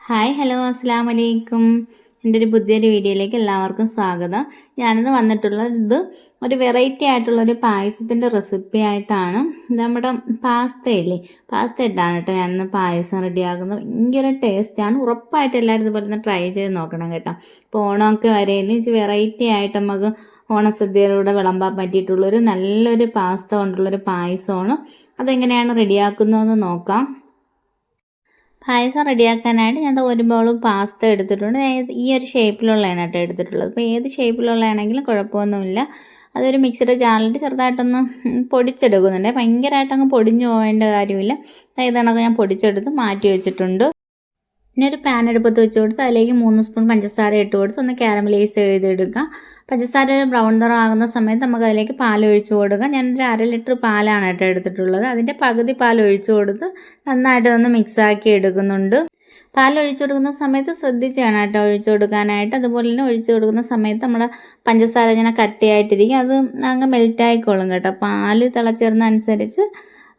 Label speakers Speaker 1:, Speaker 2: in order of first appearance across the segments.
Speaker 1: Hi hello അസ്സാം വലൈക്കും. എൻ്റെ ഒരു പുതിയൊരു വീഡിയോയിലേക്ക് എല്ലാവർക്കും സ്വാഗതം. ഞാനിന്ന് വന്നിട്ടുള്ളത് ഒരു വെറൈറ്റി ആയിട്ടുള്ളൊരു പായസത്തിൻ്റെ റെസിപ്പി ആയിട്ടാണ്. നമ്മുടെ പാസ്ത ഇട്ടാണ് കേട്ടോ ഞാനിന്ന് പായസം റെഡിയാക്കുന്നത്. ഭയങ്കര ടേസ്റ്റാണ്. ഉറപ്പായിട്ട് എല്ലാവരും ഇതുപോലെ തന്നെ ട്രൈ ചെയ്ത് നോക്കണം കേട്ടോ. ഇപ്പോൾ ഓണമൊക്കെ വരെയും വെറൈറ്റി ആയിട്ട് നമുക്ക് ഓണസദ്യയിലൂടെ വിളമ്പാൻ പറ്റിയിട്ടുള്ളൊരു നല്ലൊരു പാസ്ത കൊണ്ടുള്ളൊരു പായസമാണ്. അതെങ്ങനെയാണ് റെഡിയാക്കുന്നതെന്ന് നോക്കാം. പായസം റെഡിയാക്കാനായിട്ട് ഞാൻ ഒരു ബൗൾ പാസ്ത എടുത്തിട്ടുണ്ട്. ഈ ഒരു ഷേപ്പിലുള്ളതാണ് കേട്ടോ എടുത്തിട്ടുള്ളത്. അപ്പോൾ ഏത് ഷേപ്പിലുള്ളതാണെങ്കിലും കുഴപ്പമൊന്നുമില്ല. അതൊരു മിക്സിയുടെ ജാറിലിട്ട് ചെറുതായിട്ടൊന്ന് പൊടിച്ചെടുക്കുന്നുണ്ട്. ഭയങ്കരമായിട്ട് അങ്ങ് പൊടിഞ്ഞു പോകേണ്ട കാര്യമില്ല. ഇതാണൊക്കെ ഞാൻ പൊടിച്ചെടുത്ത് മാറ്റി വെച്ചിട്ടുണ്ട്. പിന്നെ ഒരു പാൻ അടുപ്പത്ത് വെച്ച് കൊടുത്ത് അതിലേക്ക് 3 സ്പൂൺ പഞ്ചസാര ഇട്ട് കൊടുത്ത് ഒന്ന് കാരമലൈസ് ചെയ്തെടുക്കുക. പഞ്ചസാര ബ്രൗൺ നിറം ആകുന്ന സമയത്ത് നമുക്ക് അതിലേക്ക് പാൽ ഒഴിച്ചു കൊടുക്കാം. ഞാനൊരു 1/2 ലിറ്റർ പാലാണ് കേട്ടോ എടുത്തിട്ടുള്ളത്. അതിൻ്റെ പകുതി പാൽ ഒഴിച്ചു കൊടുത്ത് നന്നായിട്ട് ഒന്ന് മിക്സാക്കി എടുക്കുന്നുണ്ട്. പാൽ ഒഴിച്ചു കൊടുക്കുന്ന സമയത്ത് ശ്രദ്ധിച്ച് വേണം കേട്ടോ ഒഴിച്ചു കൊടുക്കാനായിട്ട്. അതുപോലെ തന്നെ ഒഴിച്ചു കൊടുക്കുന്ന സമയത്ത് നമ്മൾ പഞ്ചസാര ഇങ്ങനെ കട്ടിയായിട്ടിരിക്കും. അത് അങ്ങ് മെൽറ്റായിക്കോളും കേട്ടോ. പാൽ തിളച്ചേരുന്നതനുസരിച്ച്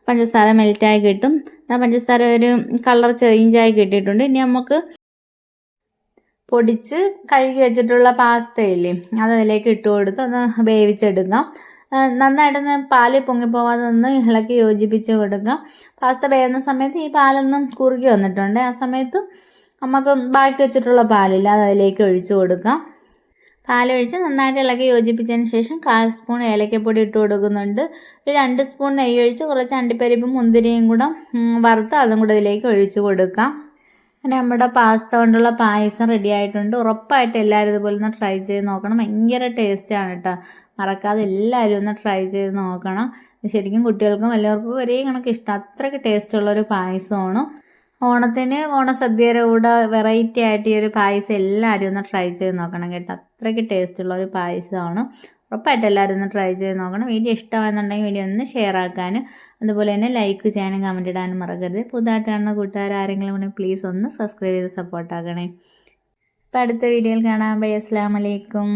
Speaker 1: പഞ്ചസാര മെൽറ്റായി കിട്ടും. ആ പഞ്ചസാര ഒരു കളർ ചേഞ്ചായി കിട്ടിയിട്ടുണ്ട്. ഇനി നമുക്ക് പൊടിച്ച് കഴുകി വെച്ചിട്ടുള്ള പാസ്തയില്ലേ അതിലേക്ക് ഇട്ട് കൊടുത്ത് ഒന്ന് വേവിച്ചെടുക്കാം. നന്നായിട്ടൊന്ന് പാല് പൊങ്ങിപ്പോവാതെ ഒന്ന് ഇളക്കി യോജിപ്പിച്ച് കൊടുക്കാം. പാസ്ത വേവുന്ന സമയത്ത് ഈ പാലൊന്നും കുറുകി വന്നിട്ടുണ്ട്. ആ സമയത്ത് നമുക്ക് ബാക്കി വെച്ചിട്ടുള്ള പാലില്ല അത് അതിലേക്ക് ഒഴിച്ചു കൊടുക്കാം. പാലൊഴിച്ച് നന്നായിട്ട് ഇളക്കി യോജിപ്പിച്ചതിന് ശേഷം 1/4 സ്പൂൺ ഏലക്കപ്പൊടി ഇട്ട് കൊടുക്കുന്നുണ്ട്. ഒരു 2 സ്പൂൺ നെയ്യ് ഒഴിച്ച് കുറച്ച് അണ്ടിപ്പരിപ്പും മുന്തിരിയും കൂടെ വറുത്ത് അതും കൂടെ ഇതിലേക്ക് ഒഴിച്ചു കൊടുക്കാം. അങ്ങനെ നമ്മുടെ പാസ്ത കൊണ്ടുള്ള പായസം റെഡി ആയിട്ടുണ്ട്. ഉറപ്പായിട്ട് എല്ലാവരും ഇതുപോലെ ഒന്ന് ട്രൈ ചെയ്ത് നോക്കണം. ഭയങ്കര ടേസ്റ്റാണ് കേട്ടോ. മറക്കാതെ എല്ലാവരും ഒന്ന് ട്രൈ ചെയ്ത് നോക്കണം. ശരിക്കും കുട്ടികൾക്കും എല്ലാവർക്കും ഒരേ കണക്ക് ഇഷ്ടം. അത്രയ്ക്ക് ടേസ്റ്റുള്ളൊരു പായസമാണ്. ഓണത്തിന് ഓണസദ്യയുടെ കൂടെ വെറൈറ്റി ആയിട്ട് ഈ ഒരു പായസം എല്ലാവരും ഒന്ന് ട്രൈ ചെയ്ത് നോക്കണം കേട്ടോ. അത്രയ്ക്ക് ടേസ്റ്റുള്ള ഒരു പായസമാണ്. ഉറപ്പായിട്ട് എല്ലാവരും ഒന്ന് ട്രൈ ചെയ്ത് നോക്കണം. വീഡിയോ ഇഷ്ടമാണെന്നുണ്ടെങ്കിൽ വീഡിയോ ഒന്ന് ഷെയർ ആക്കാനും അതുപോലെ തന്നെ ലൈക്ക് ചെയ്യാനും കമൻറ്റ് ഇടാനും മറക്കരുത്. പുതുതായിട്ട് കാണുന്ന കൂട്ടുകാർ ആരെങ്കിലും ഉണ്ടെങ്കിൽ പ്ലീസ് ഒന്ന് സബ്സ്ക്രൈബ് ചെയ്ത് സപ്പോർട്ടാക്കണേ. അപ്പോൾ അടുത്ത വീഡിയോയിൽ കാണാം. ബൈ. അസ്സലാമു അലൈക്കും.